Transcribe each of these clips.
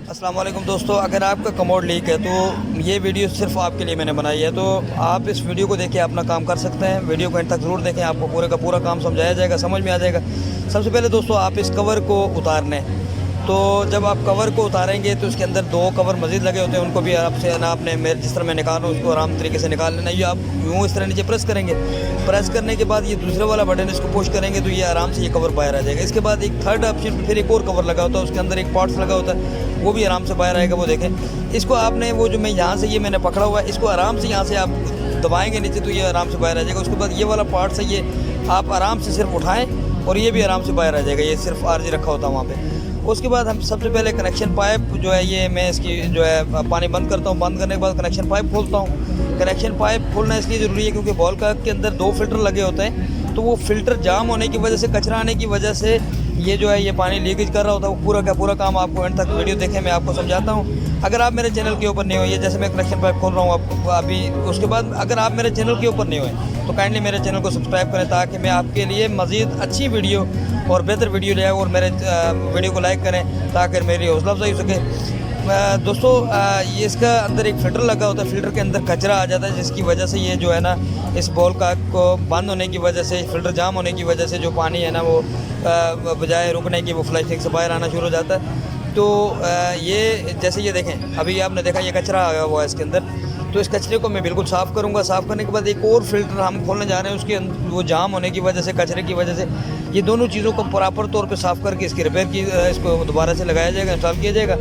अस्सलाम वालेकुम दोस्तों, अगर आपका कमोड लीक है तो ये वीडियो सिर्फ आपके लिए मैंने बनाई है। तो आप इस वीडियो को देख के अपना काम कर सकते हैं। वीडियो को एंड तक ज़रूर देखें, आपको पूरे का पूरा काम समझाया जाएगा, समझ में आ जाएगा। सबसे पहले दोस्तों आप इस कवर को उतारने, तो जब आप कवर को उतारेंगे तो इसके अंदर 2 कवर मज़ीद लगे होते हैं, उनको भी आपसे ना आपने मेरे जिस तरह मैं निकाल रहा हूँ उसको आराम तरीके से निकाल लेना। ये आप यूँ इस तरह नीचे प्रेस करेंगे, प्रेस करने के बाद ये दूसरे वाला बटन इसको पुश करेंगे तो ये आराम से ये कवर बाहर आ जाएगा। इसके बाद एक थर्ड ऑप्शन फिर एक और कवर लगा होता है, उसके अंदर एक पार्ट्स लगा होता है, वो भी आराम से बाहर आएगा। वो देखें, इसको आपने वो जो मैं यहाँ से ये मैंने पकड़ा हुआ है, इसको आराम से यहाँ से आप दबाएंगे नीचे तो ये आराम से बाहर आ जाएगा। उसके बाद ये वाला पार्ट है, ये आप आराम से सिर्फ उठाएँ और ये भी आराम से बाहर आ जाएगा। ये सिर्फ आरजी रखा होता है वहाँ पे। उसके बाद हम सबसे पहले कनेक्शन पाइप जो है ये मैं इसकी जो है पानी बंद करता हूँ। बंद करने के बाद कनेक्शन पाइप खोलता हूँ। कनेक्शन पाइप खोलना इसलिए ज़रूरी है क्योंकि बॉल का के अंदर 2 फिल्टर लगे होते हैं, तो वो फ़िल्टर जाम होने की वजह से, कचरा आने की वजह से ये जो है ये पानी लीकेज कर रहा होता है। वो पूरा का पूरा काम आपको एंड तक वीडियो देखें, मैं आपको समझाता हूँ। अगर आप मेरे चैनल के ऊपर नहीं हुए, जैसे मैं कनेक्शन पाइप खोल रहा हूँ आपको अभी, उसके बाद अगर आप मेरे चैनल के ऊपर नहीं हुए तो काइंडली मेरे चैनल को सब्सक्राइब करें ताकि मैं आपके लिए मज़ीद अच्छी वीडियो और बेहतर वीडियो ले आऊँ। और मेरे वीडियो को लाइक करें ताकि मेरी हौसला अफजाई हो सके। दोस्तों ये इसका अंदर एक फ़िल्टर लगा होता है, फ़िल्टर के अंदर कचरा आ जाता है जिसकी वजह से ये जो है ना इस बॉल का को बंद होने की वजह से, फ़िल्टर जाम होने की वजह से जो पानी है ना वो बजाय रुकने की वो फ्लैशिंग से बाहर आना शुरू हो जाता है। तो ये जैसे ये देखें, अभी आपने देखा ये कचरा आ गया हुआ है इसके अंदर, तो इस कचरे को मैं बिल्कुल साफ़ करूँगा। साफ़ करने के बाद एक और फ़िल्टर हम खोलने जा रहे हैं, उसके वो जाम होने की वजह से, कचरे की वजह से ये दोनों चीज़ों को प्रॉपर तौर पे साफ़ करके इसकी रिपेयर की, इसको दोबारा से लगाया जाएगा, इंस्टॉल किया जाएगा।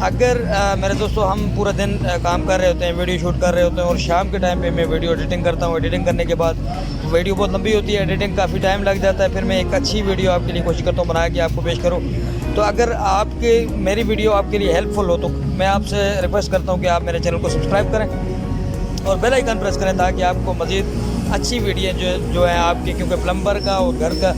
अगर मेरे दोस्तों हम पूरा दिन काम कर रहे होते हैं, वीडियो शूट कर रहे होते हैं और शाम के टाइम पे मैं वीडियो एडिटिंग करता हूँ। एडिटिंग करने के बाद वीडियो बहुत लंबी होती है, एडिटिंग काफ़ी टाइम लग जाता है, फिर मैं एक अच्छी वीडियो आपके लिए कोशिश करता हूँ बना के आपको पेश करूँ। तो अगर आपके मेरी वीडियो आपके लिए हेल्पफुल हो तो मैं आपसे रिक्वेस्ट करता हूँ कि आप मेरे चैनल को सब्सक्राइब करें और बेल आइकन प्रेस करें ताकि आपको मज़ीद अच्छी वीडियो जो है आपके, क्योंकि प्लम्बर का और घर का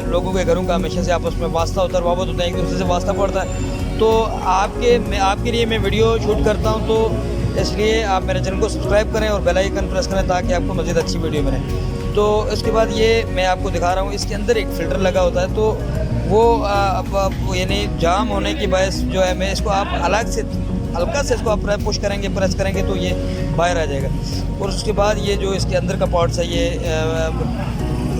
लोगों के घरों का हमेशा से आपस में वास्ता होता है, वाबत होता है, एक दूसरे से वास्ता पड़ता है। तो आपके लिए मैं वीडियो शूट करता हूं, तो इसलिए आप मेरे चैनल को सब्सक्राइब करें और बेल आइकन प्रेस करें ताकि आपको मज़ीद अच्छी वीडियो बने। तो इसके बाद ये मैं आपको दिखा रहा हूँ, इसके अंदर एक फ़िल्टर लगा होता है, तो वो यानी जाम होने की बायस जो है मैं इसको आप अलग से हल्का से इसको आप पुश करेंगे, प्रेस करेंगे तो ये बाहर आ जाएगा। और उसके बाद ये जो इसके अंदर का पार्ट्स है ये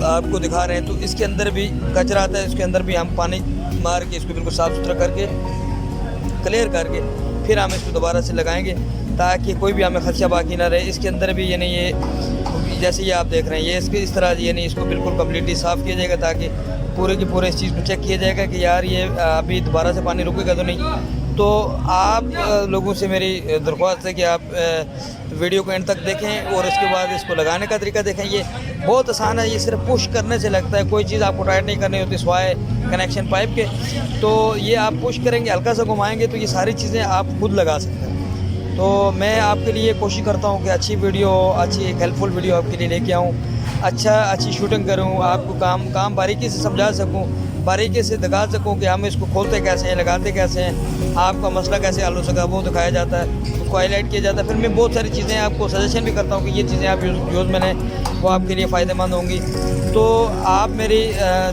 आपको दिखा रहे हैं, तो इसके अंदर भी कचरा आता है, इसके अंदर भी हम पानी मार के इसको बिल्कुल साफ़ सुथरा करके क्लियर करके फिर हम इसको दोबारा से लगाएंगे ताकि कोई भी हमें खदशा बाकी ना रहे। इसके अंदर भी यानी ये जैसे ये आप देख रहे हैं, ये इसके इस तरह यानी इसको बिल्कुल कम्प्लीटली साफ़ किया जाएगा ताकि पूरे के पूरे इस चीज़ को चेक किया जाएगा कि यार ये अभी दोबारा से पानी रुकेगा तो नहीं। तो आप लोगों से मेरी दरख्वास्त है कि आप वीडियो को एंड तक देखें और इसके बाद इसको लगाने का तरीका देखें। ये बहुत आसान है, ये सिर्फ पुश करने से लगता है, कोई चीज़ आपको टाइट नहीं करनी होती सिवाय कनेक्शन पाइप के। तो ये आप पुश करेंगे, हल्का सा घुमाएंगे तो ये सारी चीज़ें आप खुद लगा सकते हैं। तो मैं आपके लिए कोशिश करता हूँ कि अच्छी वीडियो, अच्छी एक हेल्पफुल वीडियो आपके लिए लेके आऊँ, अच्छी शूटिंग करूँ, आपको काम बारीकी से समझा सकूँ, बारीकी से दिखा सकूँ कि हम इसको खोलते कैसे हैं, लगाते कैसे हैं, आपका मसला कैसे हल हो सका वो दिखाया जाता है, उसको हाईलाइट किया जाता है। फिर मैं बहुत सारी चीज़ें आपको सजेशन भी करता हूँ कि ये चीज़ें आप यूज़ में लें, वो आपके लिए फ़ायदेमंद होंगी। तो आप मेरी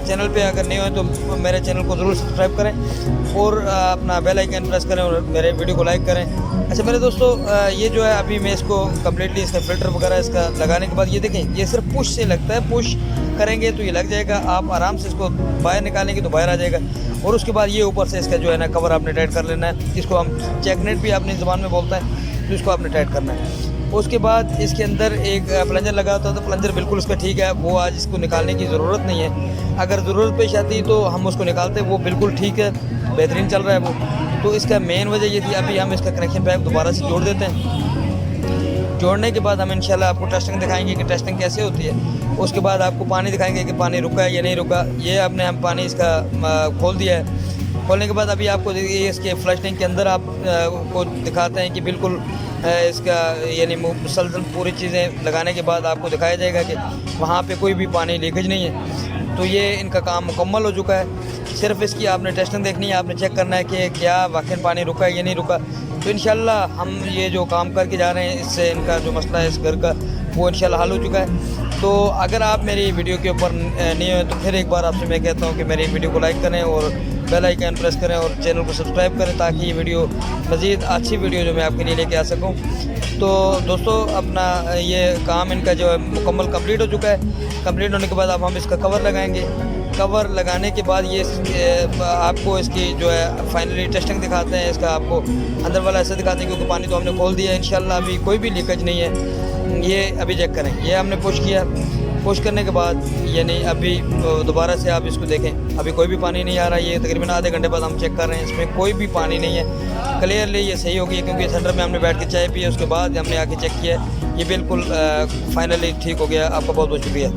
चैनल पे अगर नहीं हो तो मेरे चैनल को ज़रूर सब्सक्राइब करें और अपना बेल आइकन प्रेस करें और मेरे वीडियो को लाइक करें। अच्छा मेरे दोस्तों, ये जो है अभी मैं इसको कम्प्लीटली इसका फ़िल्टर वगैरह इसका लगाने के बाद ये देखें, ये सिर्फ पुश से लगता है, पुश करेंगे तो ये लग जाएगा, आप आराम से इसको बाहर निकालेंगे तो बाहर आ जाएगा। और उसके बाद ये ऊपर से इसका जो है ना कवर आपने टाइट कर लेना है, इसको हम चेकनेट भी अपनी ज़बान में बोलता है, तो इसको आपने टाइट करना है। उसके बाद इसके अंदर एक प्लंजर लगा होता है, तो प्लंजर बिल्कुल उसका ठीक है, वो आज इसको निकालने की ज़रूरत नहीं है। अगर ज़रूरत पेश आती तो हम उसको निकालते, वो बिल्कुल ठीक है, बेहतरीन चल रहा है वो। तो इसका मेन वजह ये थी, अभी हम इसका कनेक्शन पाइप दोबारा से जोड़ देते हैं। जोड़ने के बाद हम इंशाल्लाह आपको टेस्टिंग दिखाएंगे कि टेस्टिंग कैसे होती है। उसके बाद आपको पानी दिखाएंगे कि पानी रुका है या नहीं रुका। ये आपने हम पानी इसका खोल दिया है। खोलने के बाद अभी आपको इसके फ्लश टैंक के अंदर आप को दिखाते हैं कि बिल्कुल इसका यानी मुसलसल पूरी चीज़ें लगाने के बाद आपको दिखाया जाएगा कि वहाँ पे कोई भी पानी लीकेज नहीं है। तो ये इनका काम मुकम्मल हो चुका है। सिर्फ इसकी आपने टेस्टिंग देखनी है, आपने चेक करना है कि क्या वाकई पानी रुका है या नहीं रुका। तो इंशाल्लाह हम ये जो काम करके जा रहे हैं, इससे इनका जो मसला है इस घर का, वो इंशाल्लाह हल हो चुका है। तो अगर आप मेरी वीडियो के ऊपर नहीं हो तो फिर एक बार आपसे मैं कहता हूँ कि मेरी वीडियो को लाइक करें और बेल आइकन प्रेस करें और चैनल को सब्सक्राइब करें ताकि ये वीडियो मज़ीद अच्छी वीडियो जो मैं आपके लिए लेके आ सकूं। तो दोस्तों अपना ये काम इनका जो है मुकम्मल कंप्लीट हो चुका है। कंप्लीट होने के बाद अब हम इसका कवर लगाएंगे। कवर लगाने के बाद ये आपको इसकी जो है फाइनली टेस्टिंग दिखाते हैं। इसका आपको अंदर वाला ऐसे दिखाते हैं क्योंकि पानी तो हमने खोल दिया है। इंशाल्लाह अभी कोई भी लीकेज नहीं है। ये अभी चेक करें, ये हमने पुश किया। पुश करने के बाद यानी अभी दोबारा से आप इसको देखें, अभी कोई भी पानी नहीं आ रहा है। ये तकरीबन आधे घंटे बाद हम चेक कर रहे हैं, इसमें कोई भी पानी नहीं है। क्लियरली ये सही हो गई है क्योंकि सेंटर में हमने बैठ के चाय पी है, उसके बाद हमने आके चेक किया, ये बिल्कुल फाइनली ठीक हो गया। आपका बहुत बहुत शुक्रिया।